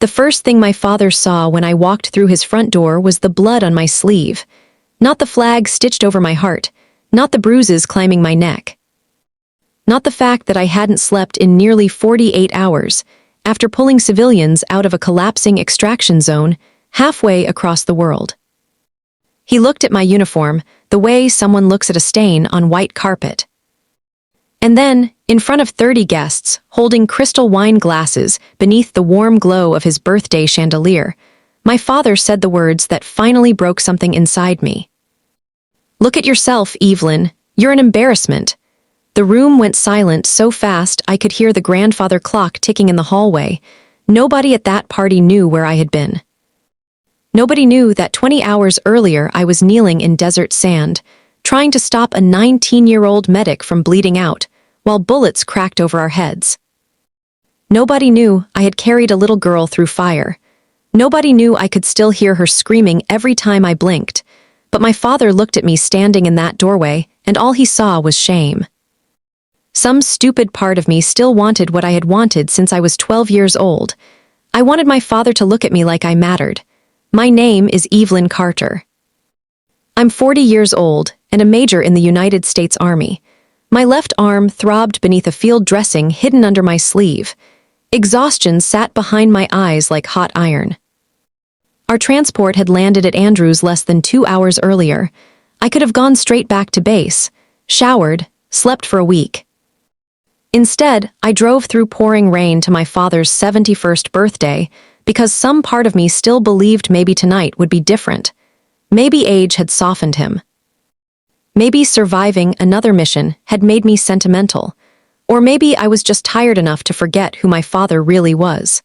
The first thing my father saw when I walked through his front door was the blood on my sleeve. Not the flag stitched over my heart, not the bruises climbing my neck. Not the fact that I hadn't slept in nearly 48 hours after pulling civilians out of a collapsing extraction zone halfway across the world. He looked at my uniform the way someone looks at a stain on white carpet. And then, in front of 30 guests, holding crystal wine glasses beneath the warm glow of his birthday chandelier, my father said the words that finally broke something inside me. "Look at yourself, Evelyn. You're an embarrassment." The room went silent so fast I could hear the grandfather clock ticking in the hallway. Nobody at that party knew where I had been. Nobody knew that 20 hours earlier I was kneeling in desert sand, trying to stop a 19-year-old medic from bleeding out, while bullets cracked over our heads. Nobody knew I had carried a little girl through fire. Nobody knew I could still hear her screaming every time I blinked, but my father looked at me standing in that doorway, and all he saw was shame. Some stupid part of me still wanted what I had wanted since I was 12 years old. I wanted my father to look at me like I mattered. My name is Evelyn Carter. I'm 40 years old and a major in the United States Army. My left arm throbbed beneath a field dressing hidden under my sleeve. Exhaustion sat behind my eyes like hot iron. Our transport had landed at Andrews less than 2 hours earlier. I could have gone straight back to base, showered, slept for a week. Instead, I drove through pouring rain to my father's 71st birthday because some part of me still believed maybe tonight would be different. Maybe age had softened him. Maybe surviving another mission had made me sentimental. Or maybe I was just tired enough to forget who my father really was.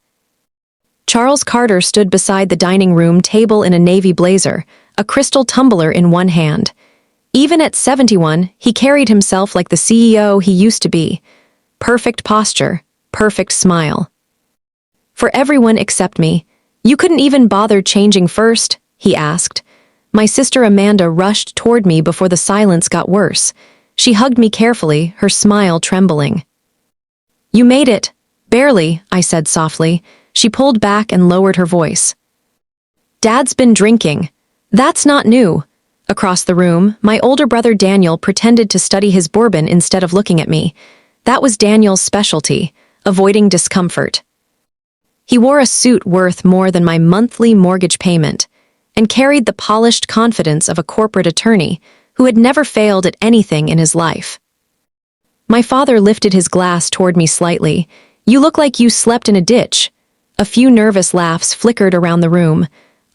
Charles Carter stood beside the dining room table in a navy blazer, a crystal tumbler in one hand. Even at 71, he carried himself like the CEO he used to be. Perfect posture, perfect smile. "For everyone except me, you couldn't even bother changing first?" he asked. My sister Amanda rushed toward me before the silence got worse. She hugged me carefully, her smile trembling. "You made it." "Barely," I said softly. She pulled back and lowered her voice. "Dad's been drinking." "That's not new." Across the room, my older brother Daniel pretended to study his bourbon instead of looking at me. That was Daniel's specialty, avoiding discomfort. He wore a suit worth more than my monthly mortgage payment, and carried the polished confidence of a corporate attorney who had never failed at anything in his life. My father lifted his glass toward me slightly. "You look like you slept in a ditch." A few nervous laughs flickered around the room.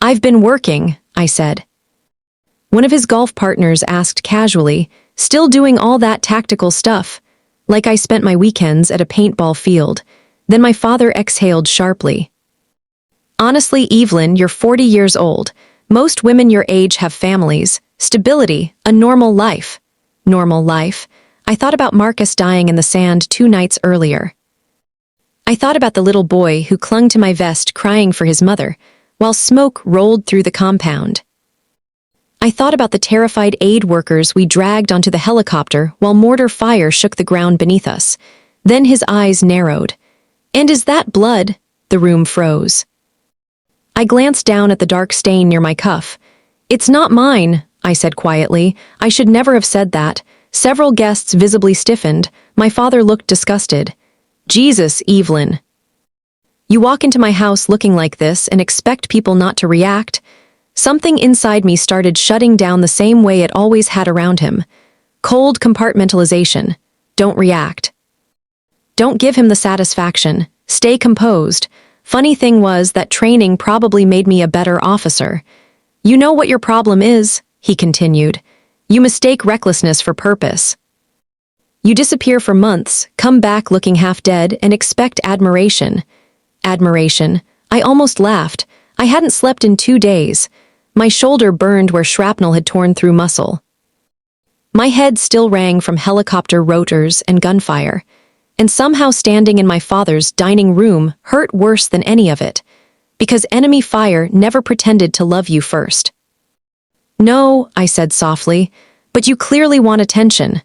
"I've been working," I said. One of his golf partners asked casually, "Still doing all that tactical stuff?" Like I spent my weekends at a paintball field. Then my father exhaled sharply. "Honestly, Evelyn, you're 40 years old. Most women your age have families, stability, a normal life." Normal life? I thought about Marcus dying in the sand 2 nights earlier. I thought about the little boy who clung to my vest crying for his mother, while smoke rolled through the compound. I thought about the terrified aid workers we dragged onto the helicopter while mortar fire shook the ground beneath us. Then his eyes narrowed. "And is that blood?" The room froze. I glanced down at the dark stain near my cuff. "It's not mine," I said quietly. I should never have said that. Several guests visibly stiffened. My father looked disgusted. "Jesus, Evelyn. You walk into my house looking like this and expect people not to react?" Something inside me started shutting down the same way it always had around him. Cold compartmentalization. Don't react. Don't give him the satisfaction. Stay composed. Funny thing was that training probably made me a better officer. "You know what your problem is," he continued. "You mistake recklessness for purpose. You disappear for months, come back looking half dead, and expect admiration." Admiration. I almost laughed. I hadn't slept in 2 days. My shoulder burned where shrapnel had torn through muscle. My head still rang from helicopter rotors and gunfire. And somehow standing in my father's dining room hurt worse than any of it, because enemy fire never pretended to love you first. "No," I said softly, "but you clearly want attention."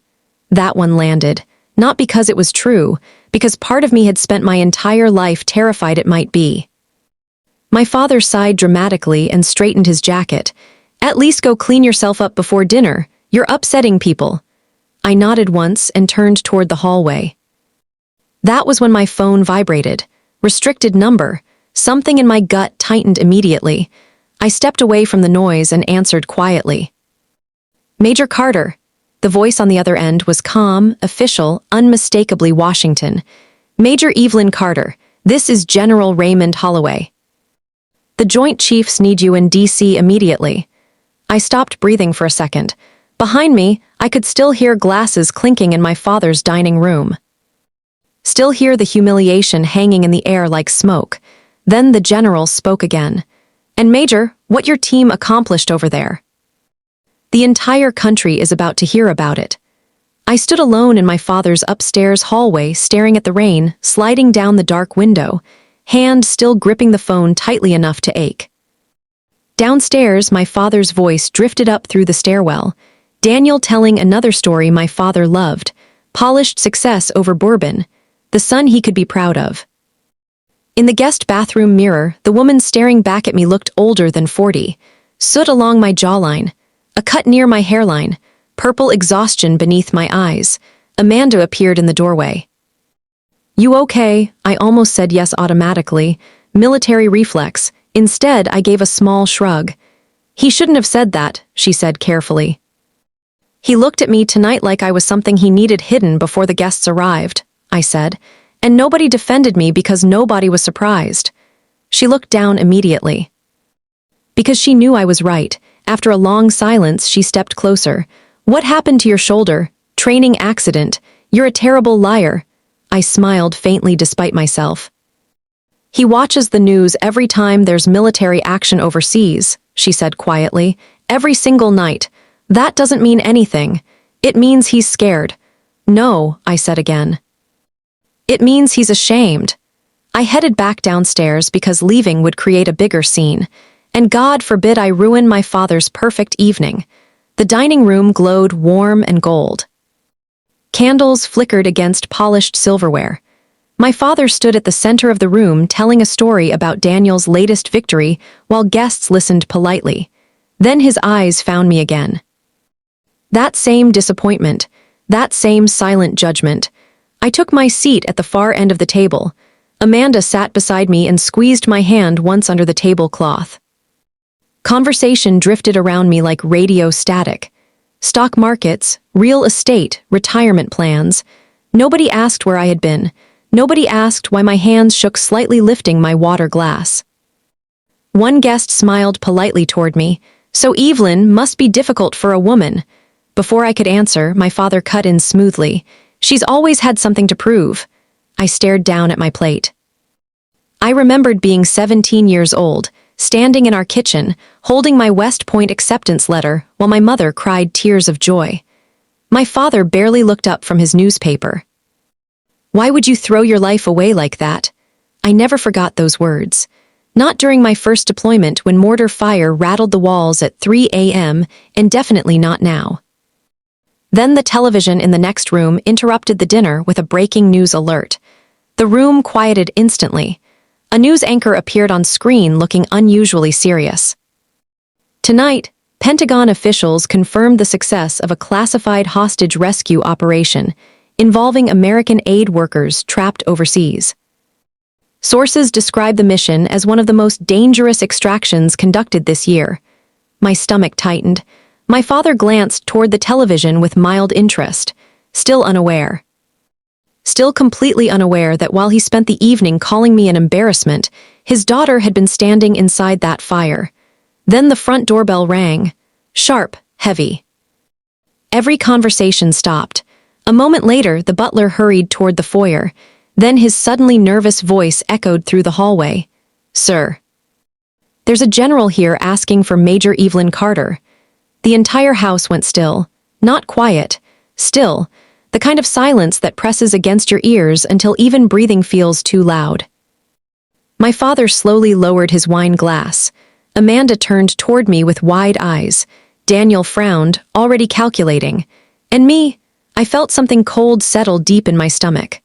That one landed, not because it was true, because part of me had spent my entire life terrified it might be. My father sighed dramatically and straightened his jacket. At least go clean yourself up before dinner. You're upsetting people. I nodded once and turned toward the hallway. That was when my phone vibrated. Restricted number. Something in my gut tightened immediately. I stepped away from the noise and answered quietly. Major Carter. The voice on the other end was calm, official, unmistakably Washington. Major Evelyn Carter, this is General Raymond Holloway. The Joint Chiefs need you in D.C. immediately. I stopped breathing for a second. Behind me, I could still hear glasses clinking in my father's dining room. Still hear the humiliation hanging in the air like smoke. Then the general spoke again. And Major, what your team accomplished over there. The entire country is about to hear about it. I stood alone in my father's upstairs hallway, staring at the rain sliding down the dark window, hand still gripping the phone tightly enough to ache. Downstairs, my father's voice drifted up through the stairwell, Daniel telling another story my father loved, polished success over bourbon, the son he could be proud of. In the guest bathroom mirror, the woman staring back at me looked older than 40, soot along my jawline, a cut near my hairline, purple exhaustion beneath my eyes. Amanda appeared in the doorway. You okay? I almost said yes automatically. Military reflex. Instead, I gave a small shrug. He shouldn't have said that, she said carefully. He looked at me tonight like I was something he needed hidden before the guests arrived, I said, and nobody defended me because nobody was surprised. She looked down immediately. Because she knew I was right. After a long silence, she stepped closer. What happened to your shoulder? Training accident. You're a terrible liar. I smiled faintly despite myself. He watches the news every time there's military action overseas, she said quietly. Every single night. That doesn't mean anything. It means he's scared. No, I said again. It means he's ashamed. I headed back downstairs because leaving would create a bigger scene. And God forbid I ruin my father's perfect evening. The dining room glowed warm and gold. Candles flickered against polished silverware. My father stood at the center of the room telling a story about Daniel's latest victory while guests listened politely. Then his eyes found me again. That same disappointment, that same silent judgment. I took my seat at the far end of the table. Amanda sat beside me and squeezed my hand once under the tablecloth. Conversation drifted around me like radio static. Stock markets, real estate, retirement plans. Nobody asked where I had been. Nobody asked why my hands shook slightly lifting my water glass. One guest smiled politely toward me. So Evelyn must be difficult for a woman. Before I could answer, my father cut in smoothly. She's always had something to prove. I stared down at my plate. I remembered being 17 years old, standing in our kitchen, holding my West Point acceptance letter while my mother cried tears of joy. My father barely looked up from his newspaper. Why would you throw your life away like that? I never forgot those words. Not during my first deployment when mortar fire rattled the walls at 3 a.m., and definitely not now. Then the television in the next room interrupted the dinner with a breaking news alert. The room quieted instantly. A news anchor appeared on screen looking unusually serious. Tonight, Pentagon officials confirmed the success of a classified hostage rescue operation involving American aid workers trapped overseas. Sources describe the mission as one of the most dangerous extractions conducted this year. My stomach tightened. My father glanced toward the television with mild interest, still unaware. Still completely unaware that while he spent the evening calling me an embarrassment, his daughter had been standing inside that fire. Then the front doorbell rang. Sharp, heavy. Every conversation stopped. A moment later, the butler hurried toward the foyer. Then his suddenly nervous voice echoed through the hallway. Sir. There's a general here asking for Major Evelyn Carter. The entire house went still. Not quiet. Still. The kind of silence that presses against your ears until even breathing feels too loud. My father slowly lowered his wine glass. Amanda turned toward me with wide eyes. Daniel frowned, already calculating. And me, I felt something cold settle deep in my stomach.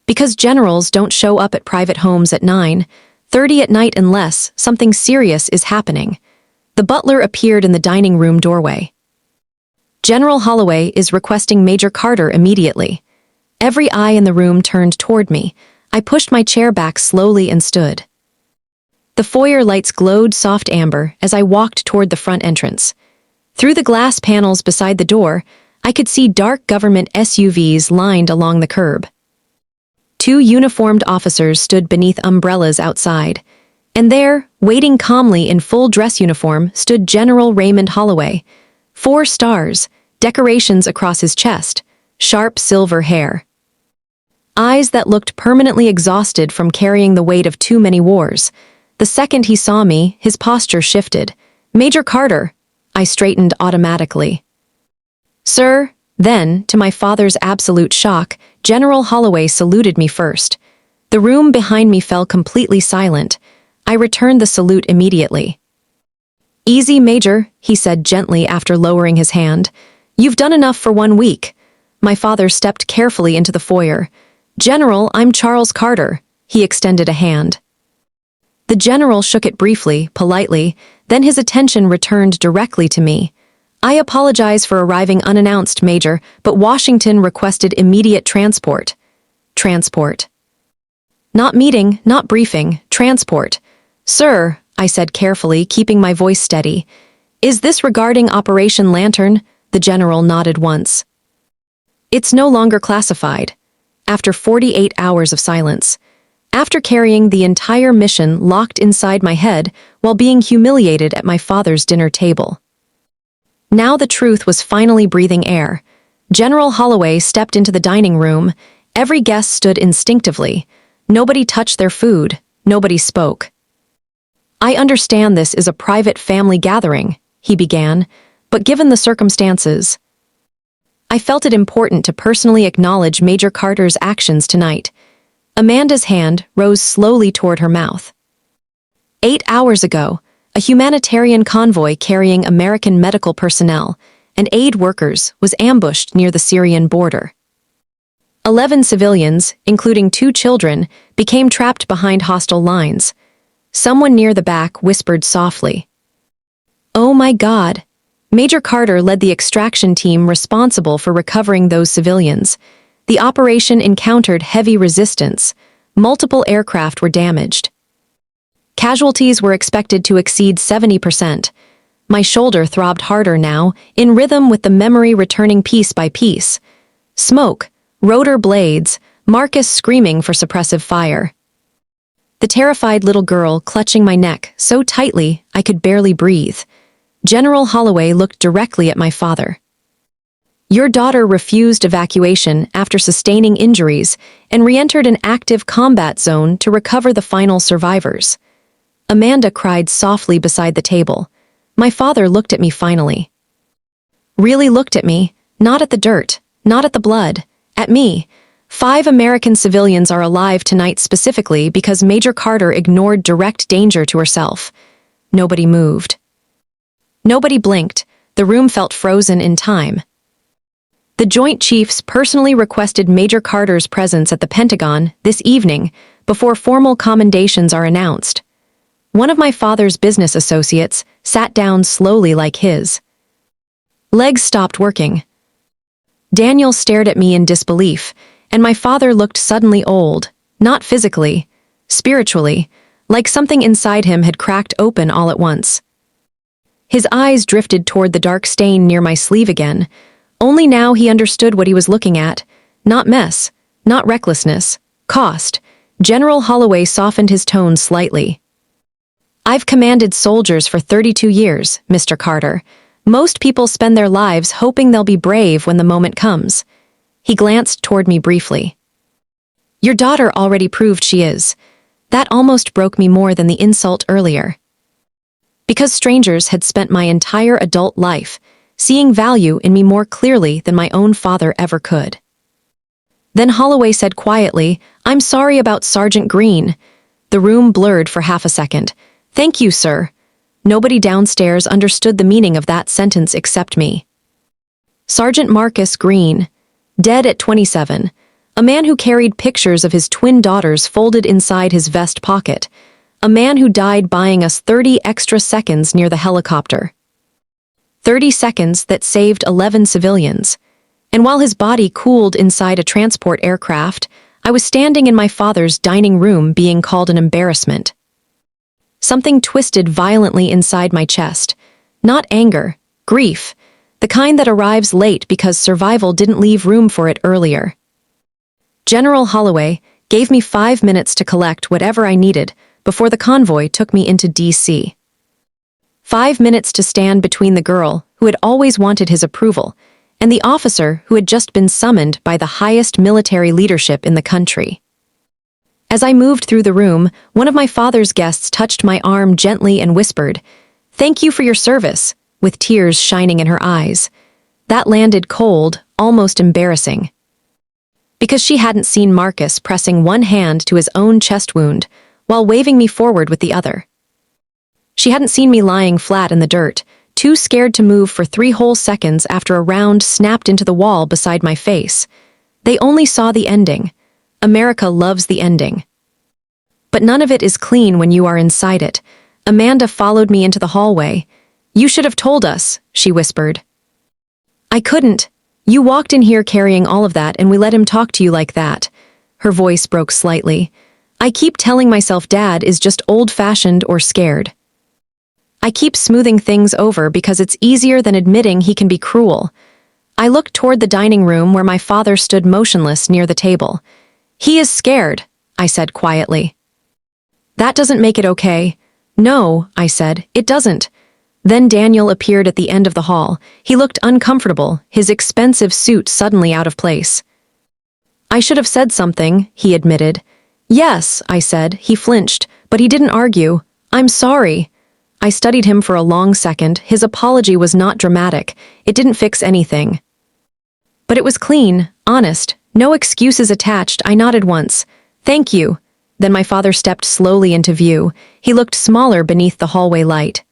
Because generals don't show up at private homes at 9, 30 at night unless something serious is happening. The butler appeared in the dining room doorway. General Holloway is requesting Major Carter immediately. Every eye in the room turned toward me. I pushed my chair back slowly and stood. The foyer lights glowed soft amber as I walked toward the front entrance. Through the glass panels beside the door, I could see dark government SUVs lined along the curb. 2 uniformed officers stood beneath umbrellas outside, and there, waiting calmly in full dress uniform, stood General Raymond Holloway. 4 stars, decorations across his chest, sharp silver hair. Eyes that looked permanently exhausted from carrying the weight of too many wars. The second he saw me, his posture shifted. "Major Carter!" I straightened automatically. "Sir," then, to my father's absolute shock, General Holloway saluted me first. The room behind me fell completely silent. I returned the salute immediately. "Easy, Major," he said gently after lowering his hand. "You've done enough for 1 week." My father stepped carefully into the foyer. "General, I'm Charles Carter." He extended a hand. The general shook it briefly, politely, then his attention returned directly to me. "I apologize for arriving unannounced, Major, but Washington requested immediate transport." Transport. Not meeting, not briefing, transport. "Sir," I said carefully, keeping my voice steady. "Is this regarding Operation Lantern?" The general nodded once. "It's no longer classified." After 48 hours of silence. After carrying the entire mission locked inside my head while being humiliated at my father's dinner table. Now the truth was finally breathing air. General Holloway stepped into the dining room. Every guest stood instinctively. Nobody touched their food. Nobody spoke. "I understand this is a private family gathering," he began, "but given the circumstances..." I felt it important to personally acknowledge Major Carter's actions tonight. Amanda's hand rose slowly toward her mouth. 8 hours ago, a humanitarian convoy carrying American medical personnel and aid workers was ambushed near the Syrian border. 11 civilians, including 2 children, became trapped behind hostile lines. Someone near the back whispered softly. "Oh my God!" Major Carter led the extraction team responsible for recovering those civilians. The operation encountered heavy resistance. Multiple aircraft were damaged. Casualties were expected to exceed 70%. My shoulder throbbed harder now, in rhythm with the memory returning piece by piece. Smoke, rotor blades, Marcus screaming for suppressive fire. The terrified little girl clutching my neck so tightly I could barely breathe. General Holloway looked directly at my father. "Your daughter refused evacuation after sustaining injuries and re-entered an active combat zone to recover the final survivors." Amanda cried softly beside the table. My father looked at me finally. Really looked at me, not at the dirt, not at the blood, at me. 5 American civilians are alive tonight specifically because Major Carter ignored direct danger to herself. Nobody moved. Nobody blinked. The room felt frozen in time. The Joint Chiefs personally requested Major Carter's presence at the Pentagon this evening before formal commendations are announced. One of my father's business associates sat down slowly like his legs stopped working. Daniel stared at me in disbelief, and my father looked suddenly old, not physically, spiritually, like something inside him had cracked open all at once. His eyes drifted toward the dark stain near my sleeve again. Only now he understood what he was looking at. Not mess, not recklessness, cost. General Holloway softened his tone slightly. "I've commanded soldiers for 32 years, Mr. Carter. Most people spend their lives hoping they'll be brave when the moment comes." He glanced toward me briefly. "Your daughter already proved she is." That almost broke me more than the insult earlier. Because strangers had spent my entire adult life seeing value in me more clearly than my own father ever could. Then Holloway said quietly, "I'm sorry about Sergeant Green." The room blurred for half a second. "Thank you, sir." Nobody downstairs understood the meaning of that sentence except me. Sergeant Marcus Green, dead at 27, a man who carried pictures of his twin daughters folded inside his vest pocket. a man who died buying us 30 extra seconds near the helicopter. 30 seconds that saved 11 civilians. And while his body cooled inside a transport aircraft, I was standing in my father's dining room being called an embarrassment. Something twisted violently inside my chest. Not anger, grief, the kind that arrives late because survival didn't leave room for it earlier. General Holloway gave me 5 minutes to collect whatever I needed before the convoy took me into D.C. 5 minutes to stand between the girl who had always wanted his approval and the officer who had just been summoned by the highest military leadership in the country. As I moved through the room, one of my father's guests touched my arm gently and whispered, "Thank you for your service," with tears shining in her eyes. That landed cold, almost embarrassing. Because she hadn't seen Marcus pressing one hand to his own chest wound while waving me forward with the other. She hadn't seen me lying flat in the dirt, too scared to move for 3 whole seconds after a round snapped into the wall beside my face. They only saw the ending. America loves the ending. But none of it is clean when you are inside it. Amanda followed me into the hallway. "You should have told us," she whispered. "I couldn't. You walked in here carrying all of that and we let him talk to you like that." Her voice broke slightly. "I keep telling myself Dad is just old-fashioned or scared. I keep smoothing things over because it's easier than admitting he can be cruel." I looked toward the dining room where my father stood motionless near the table. "He is scared," I said quietly. "That doesn't make it okay." "No," I said, "it doesn't." Then Daniel appeared at the end of the hall. He looked uncomfortable, his expensive suit suddenly out of place. "I should have said something," he admitted. "Yes," I said. He flinched, but he didn't argue. "I'm sorry." I studied him for a long second. His apology was not dramatic. It didn't fix anything. But it was clean, honest, no excuses attached. I nodded once. "Thank you." Then my father stepped slowly into view. He looked smaller beneath the hallway light.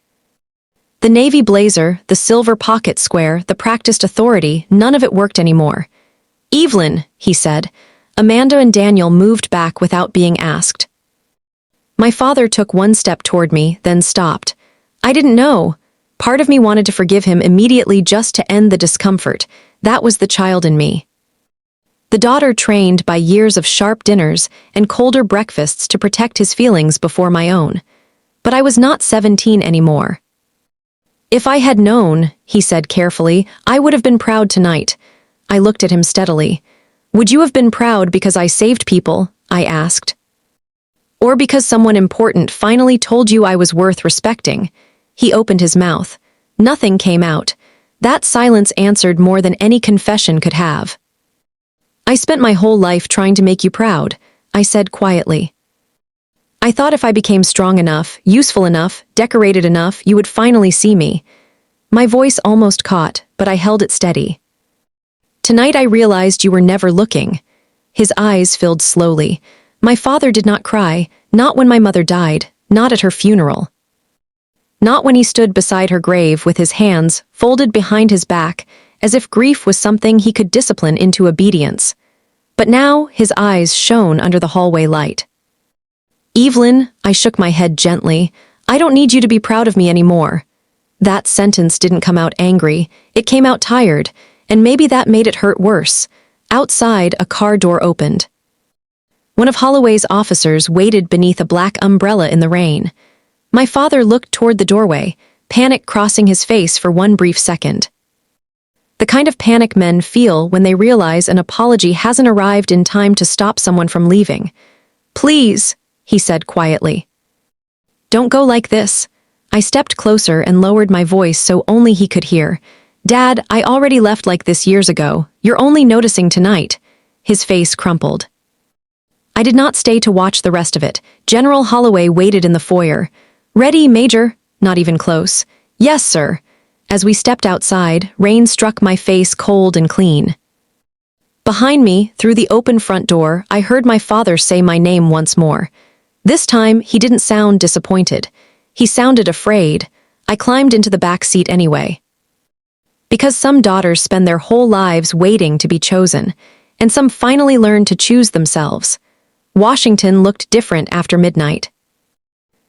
The navy blazer, the silver pocket square, the practiced authority, none of it worked anymore. "Evelyn," he said. Amanda and Daniel moved back without being asked. My father took one step toward me, then stopped. I didn't know. Part of me wanted to forgive him immediately just to end the discomfort. That was the child in me. The daughter trained by years of sharp dinners and colder breakfasts to protect his feelings before my own. But I was not 17 anymore. "If I had known," he said carefully, "I would have been proud tonight." I looked at him steadily. "Would you have been proud because I saved people?" I asked. "Or because someone important finally told you I was worth respecting?" He opened his mouth. Nothing came out. That silence answered more than any confession could have. "I spent my whole life trying to make you proud," I said quietly. "I thought if I became strong enough, useful enough, decorated enough, you would finally see me." My voice almost caught, but I held it steady. "Tonight I realized you were never looking." His eyes filled slowly. My father did not cry, not when my mother died, not at her funeral. Not when he stood beside her grave with his hands folded behind his back, as if grief was something he could discipline into obedience. But now his eyes shone under the hallway light. "Evelyn," I shook my head gently, "I don't need you to be proud of me anymore." That sentence didn't come out angry, it came out tired, and maybe that made it hurt worse. Outside, a car door opened. One of Holloway's officers waited beneath a black umbrella in the rain. My father looked toward the doorway, panic crossing his face for one brief second. The kind of panic men feel when they realize an apology hasn't arrived in time to stop someone from leaving. "Please," he said quietly. "Don't go like this." I stepped closer and lowered my voice so only he could hear. "Dad, I already left like this years ago. You're only noticing tonight." His face crumpled. I did not stay to watch the rest of it. General Holloway waited in the foyer. "Ready, Major?" Not even close. "Yes, sir." As we stepped outside, rain struck my face cold and clean. Behind me, through the open front door, I heard my father say my name once more. This time, he didn't sound disappointed. He sounded afraid. I climbed into the back seat anyway. Because some daughters spend their whole lives waiting to be chosen, and some finally learn to choose themselves. Washington looked different after midnight.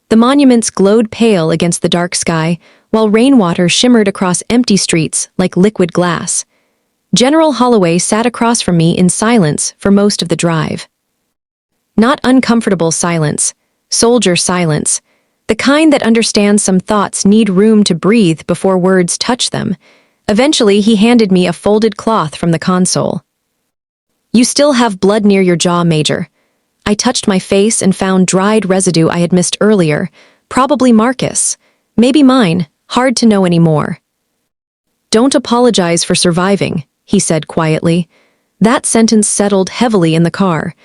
The monuments glowed pale against the dark sky, while rainwater shimmered across empty streets like liquid glass. General Holloway sat across from me in silence for most of the drive. Not uncomfortable silence, soldier silence, the kind that understands some thoughts need room to breathe before words touch them. Eventually, he handed me a folded cloth from the console. "You still have blood near your jaw, Major." I touched my face and found dried residue I had missed earlier, probably Marcus. Maybe mine, hard to know anymore. "Don't apologize for surviving," he said quietly. That sentence settled heavily in the car.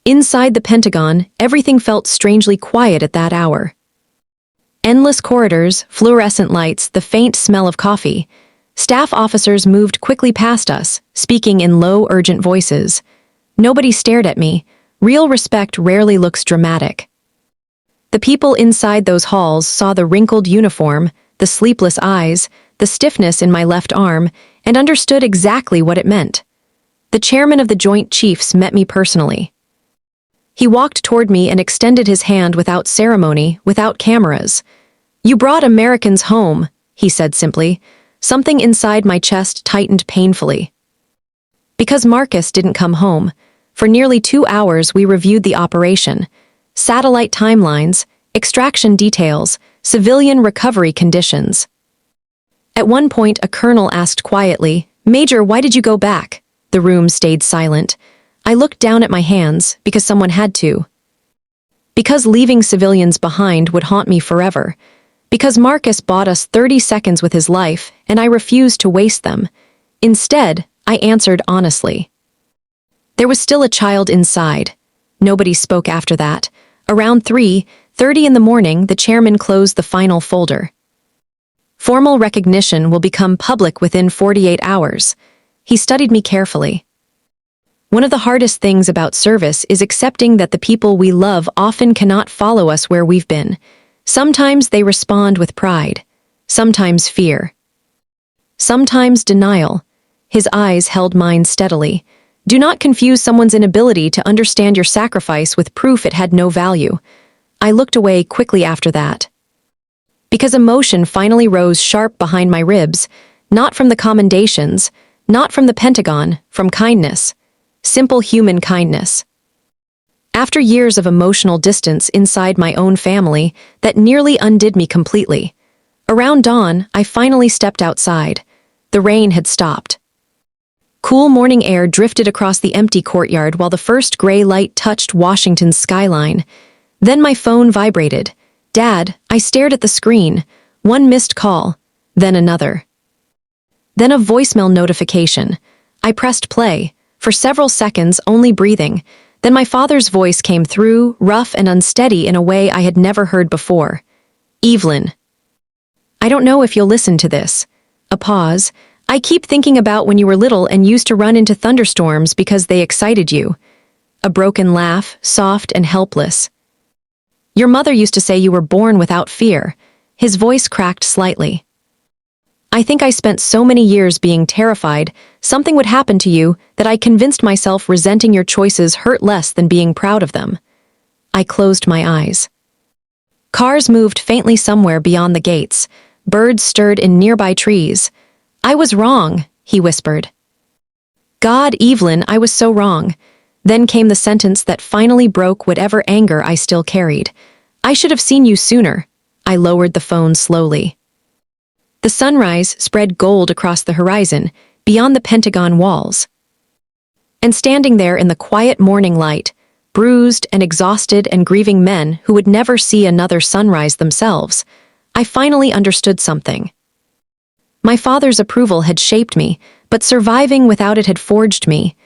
Inside the Pentagon, everything felt strangely quiet at that hour. Endless corridors, fluorescent lights, the faint smell of coffee. Staff officers moved quickly past us, speaking in low, urgent voices. Nobody stared at me. Real respect rarely looks dramatic. The people inside those halls saw the wrinkled uniform, the sleepless eyes, the stiffness in my left arm, and understood exactly what it meant. The chairman of the Joint Chiefs met me personally. He walked toward me and extended his hand without ceremony, without cameras. "You brought Americans home," he said simply. Something inside my chest tightened painfully. Because Marcus didn't come home, for nearly 2 hours we reviewed the operation. Satellite timelines, extraction details, civilian recovery conditions. At one point, a colonel asked quietly, "Major, why did you go back?" The room stayed silent. I looked down at my hands, because someone had to. Because leaving civilians behind would haunt me forever. Because Marcus bought us 30 seconds with his life, and I refused to waste them. Instead, I answered honestly. There was still a child inside. Nobody spoke after that. Around 3:30 in the morning, the chairman closed the final folder. "Formal recognition will become public within 48 hours. He studied me carefully. "One of the hardest things about service is accepting that the people we love often cannot follow us where we've been. Sometimes they respond with pride. Sometimes fear. Sometimes denial." His eyes held mine steadily. "Do not confuse someone's inability to understand your sacrifice with proof it had no value." I looked away quickly after that. Because emotion finally rose sharp behind my ribs, not from the commendations, not from the Pentagon, from kindness. Simple human kindness. After years of emotional distance inside my own family, that nearly undid me completely. Around dawn, I finally stepped outside. The rain had stopped. Cool morning air drifted across the empty courtyard while the first gray light touched Washington's skyline. Then my phone vibrated. "Dad," I stared at the screen. One missed call, then another. Then a voicemail notification. I pressed play, for several seconds only breathing. Then my father's voice came through, rough and unsteady in a way I had never heard before. "Evelyn, I don't know if you'll listen to this." A pause. "I keep thinking about when you were little and used to run into thunderstorms because they excited you." A broken laugh, soft and helpless. "Your mother used to say you were born without fear." His voice cracked slightly. "I think I spent so many years being terrified something would happen to you that I convinced myself resenting your choices hurt less than being proud of them." I closed my eyes. Cars moved faintly somewhere beyond the gates. Birds stirred in nearby trees. "I was wrong," he whispered. "God, Evelyn, I was so wrong." Then came the sentence that finally broke whatever anger I still carried. "I should have seen you sooner." I lowered the phone slowly. The sunrise spread gold across the horizon, beyond the Pentagon walls. And standing there in the quiet morning light, bruised and exhausted and grieving men who would never see another sunrise themselves, I finally understood something. My father's approval had shaped me, but surviving without it had forged me.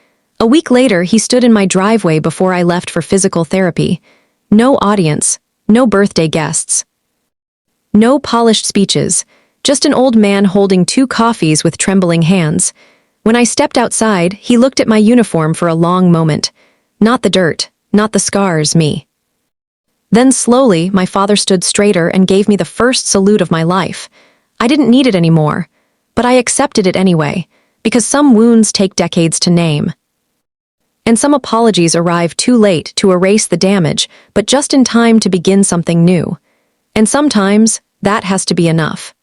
A week later, he stood in my driveway before I left for physical therapy. No audience, no birthday guests. No polished speeches, just an old man holding 2 coffees with trembling hands. When I stepped outside, he looked at my uniform for a long moment. Not the dirt, not the scars, me. Then slowly, my father stood straighter and gave me the first salute of my life. I didn't need it anymore, but I accepted it anyway, because some wounds take decades to name. And some apologies arrive too late to erase the damage, but just in time to begin something new. And sometimes, that has to be enough.